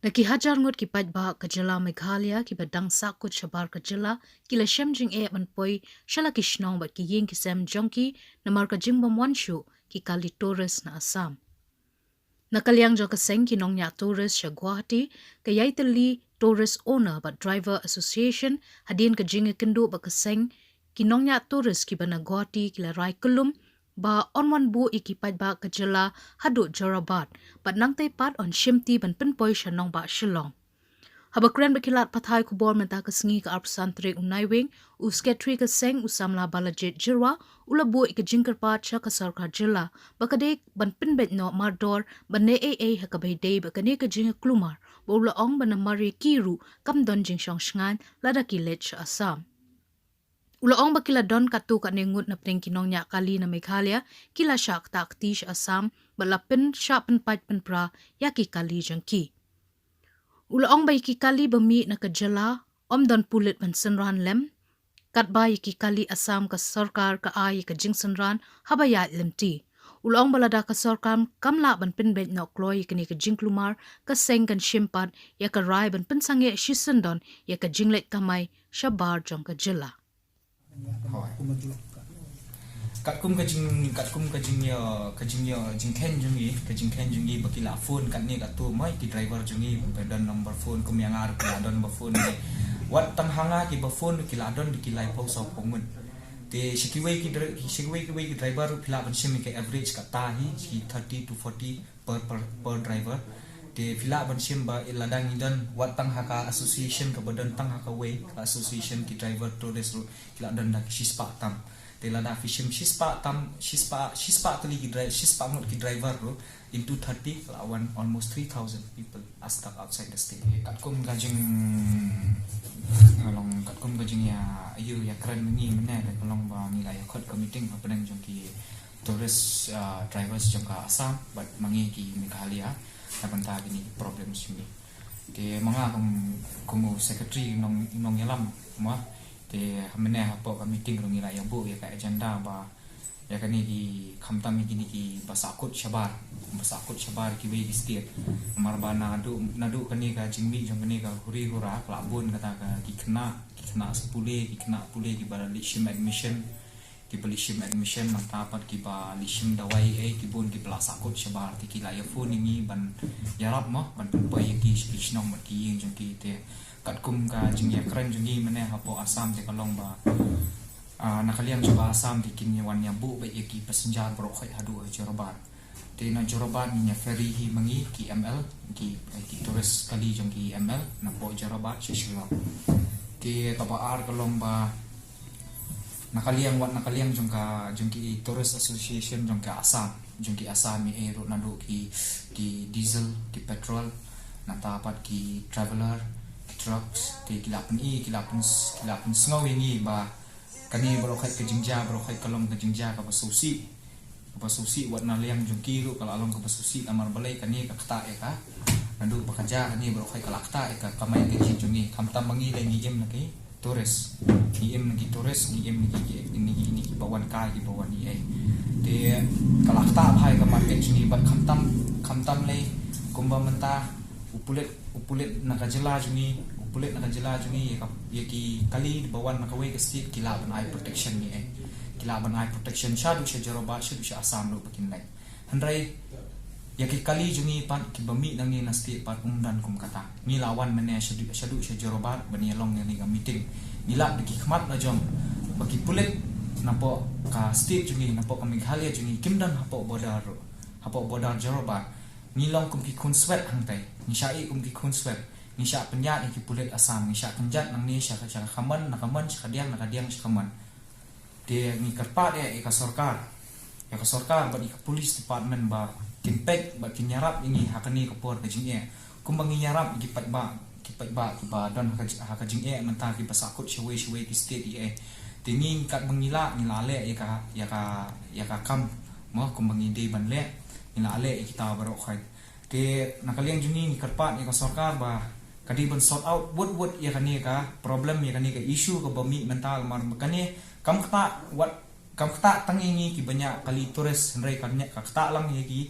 Naki hajar ngot ki pajba kajala Meghalaya ki badang sakut shabar kajala kila shemjing manpoi shala kishnong bat ki ying ki sem jongki namar ka jingbam wanshu ki kali Torres na Assam. Nakalyang jo kaseng ki nongnya Torres sha Guwahati ka yaitali Torres owner but driver association hadin ka jinga kendo ba kaseng ki nongnya Torres ki bana Guwahati kila rai kulum ba onwan bu ikipad ba kajala hadu jorabat but nang tay pat on shimti ban pinpoy siya nong ba shilong. Habakren bakilat pathay kubor menta kasngi ka arpsantrik unaiwing usketri kaseng usamla balajit jirwa ulabu ikajingkar pat siya ka sarkar jila bakadek ban pinbet no mardor ban ne hakabay day bakane kajinga klumar ba ulaong ban mari kiru kamdon jing siyong shngan ladakilet siya Assam. Ulaong bakila don katu ka nengut na pringkinong niya kali na Meghalaya kila syak taktish Assam balapin syapen pajpen pra yaki kali jangki. Ulaong ba yaki kali bami na kajala omdon pulit ban senran lem kat ba yaki kali Assam ka sarkar ka ay ka jing senran habayat lemti. Ulaong balada ka sarkar kamla ban pinbet na okloy kani ka jing klumar ka seng kan shimpat yaka rai ban pinsangye shisendon yaka jinglet kamay shabar jong ka jila. Katkum kajing jingken jungi bakila phone kat ni kat tu mai ki driver jungi dan number phone kum yang ar ki don number phone ni wat tang hanga ki ba phone ki la don ki lai pau so pomun te shikiwei ki driver pila ban shimi ke average ka ta hi 30 to 40 per driver te pila ban shim ba iladang idan wat tang haka association ka badan tang haka way association ki driver tourist ki la don da ki shispa tam telada fishim shispa tali ki driver shispa ngot ki driver ro into 30 lawan almost 3,000 people are stuck outside the state. Katkum kajing ya ayu ya keren mengi mena dan pelong ba nilai khot committing ba pedang jong ki tourist drivers jong ka Assam but mangi ki Meghalaya banta gini problem sini ke mga kung secretary nong yalam ma te hamne hapo ka meeting ro ngira yang bu ya ka agenda ba ya kani ki khamtam gini ki basakut shabar ki we di state marba nadu kani ka jingmi jong kani ka huri hura klabun kata ka ki kena sepule ki bara lishim admission mata pat ki ba lishim dawai ki bun ki basakut shabar ti ki la ya phone ni ban yarap mo ban pai ki shnong mat ki yin jong ki te katkum ka jingya keren jungi mene hapo Assam te kalong ba nakaliang coba Assam bikin wan ya bu ba ki passenger bro khoi hadu jorobat te na jorobat ni ferry hi mangi ki ML ki tourist kali jong ki ML na po jorobat shishlo te kaba ar kalong ba nakaliang jong ki tourist association jong ka Assam mi ero na do ki diesel ki petrol na tapat ki traveler trucks ti kilapun sngow ini ba kani bro khai ke jingja kalong ke jingja ka basusi wat na liang jungki ru kala along ka basusi amar balai kani ka kta ka nandu bakaja kani bro khai kala kta ka kamai ke jinjungi kamtam mangi le ni em na ki tourist ni em ni ki bawan ka ki bawan ni te kala kta bhai ka market ni ba kamtam le kumba menta upulit nakajela jungi yaki kali bawan nakawe ke state kilaban eye protection ni kilaban eye protection shadu sha jaroba shadu sha Assam lo pakin lai handrai yaki kali jungi pan ki bami nangi na state pat umdan kum kata ni lawan mene shadu sha jaroba bani along ni ga meeting nila diki khmat na jom baki pulit napo ka state jungi napo ka Meghalaya jungi kimdan hapo border jaroba ni long kum ki kun sweat hangtai ni sha kum ki kun sweat ni sha penyat ki pulit Assam ni sha kenjat nang ni sha khaman nakaman sha kadiang sha khaman de ni karpat ka sarkar ba ni police department ba kinpek ba kinyarap ini hakani ka por ka jing kumbang nyarap ki pat ba ki ba don ka jing menta ki pasakut shwe ki state tingin kat mengila ni lale ya ka kam mo kumbang ide ban le ni lale kita baro khai te nakaliang juni ni karpat ni ka sarkar ba kadi ban sort out wood ya kani ka problem ya kani ka issue ka bami mental mar kani kam kta tangingi ki banyak kali tourist hendrai kata lang ya ki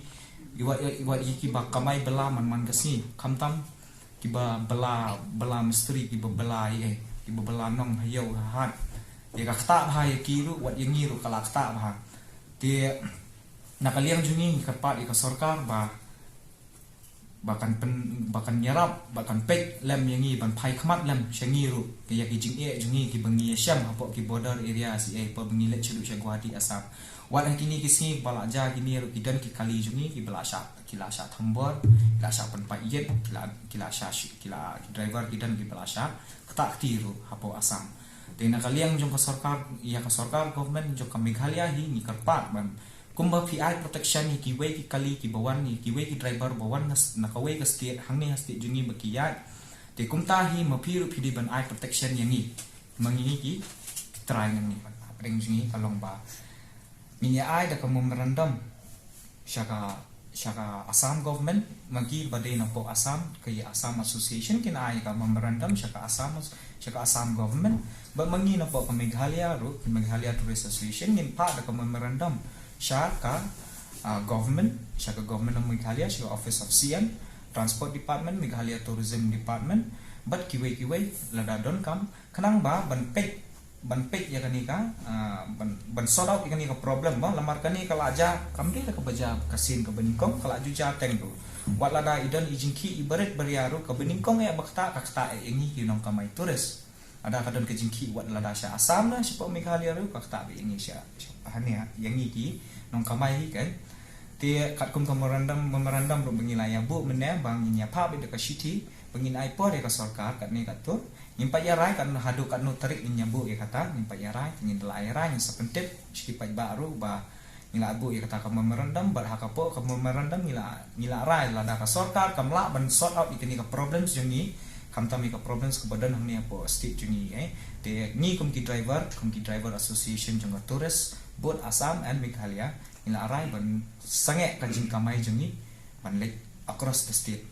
iwat ki ba kamai bela man kasni kamtam kiba bela misteri kiba bela kiba bela nong hayau hat dia ka kta bha ye kiru wat yang ngiru kala kta bha dia nakaliang jungi kapat ka sarkar bahkan nyarap bahkan pek lem yangi ban pai khmat lem shangiru ke yaki jing jungi ki bangi syam hapo ki border area si pa bangi le chulu Guwahati Assam wat kini kisi bala ja kini ru kidan ki kali jungi ki bala sha thambor kila sha pan pa yet kila driver kidan ki bala sha kta tiru hapo Assam de nakaliang jong ka sarkar government jong ka Meghalaya hi ni karpat ban kumba PI protection ni kiwe ki kali ki bawan ni kiwe ki driver bawan na kawe ka state hangni state jungi bakiyat te kumta hi mapiru pidi ban I protection yang ni mangi ki try nang ni ban apring jungi kalong ba minya ai da ka memorandum syaka Assam government magi badai na po Assam kaya Assam association kin ai ka memorandum syaka Assam government ba mangi na po ka Meghalaya Tourist Association nin pa da ka memorandum syaka government ng Meghalaya syaka Office of CM Transport Department Meghalaya Tourism Department but kiwe lada don kam kanang ba ban pek ya kani ka ban sort out kani ka problem ba lamar kani kala aja kamdi ka baja kasin ka beningkong kala juja teng do wat lada idan ijingki ibarat bariaru ka beningkong ya bakta ingi kinong kamay turis ada kadon ke jingki wat lada sya Assam na sya Meghalaya ru kakta be ingi sya hania yang iki nong kamay kan ti kat kum memorandum ro bengilaya bu mene bang nya pa be ka city bengin ai por ka sarkar kat ne kat tu nimpa ya rai kan hadu kat no tarik nya bu ya kata nimpa ya rai ngin la ya rai sepentep ski pai baru ba ngila bu ya kata ka memorandum bar hakapo ka memorandum ngila rai la da ka sarkar kamla ban sort out ikini ka problems jungi kamtami ka problems ke badan hamni apo state jungi te ni kum ki driver association jong tourist both Assam and Meghalaya ngila rai ban sange ka jing kamai jungi ban lek across the state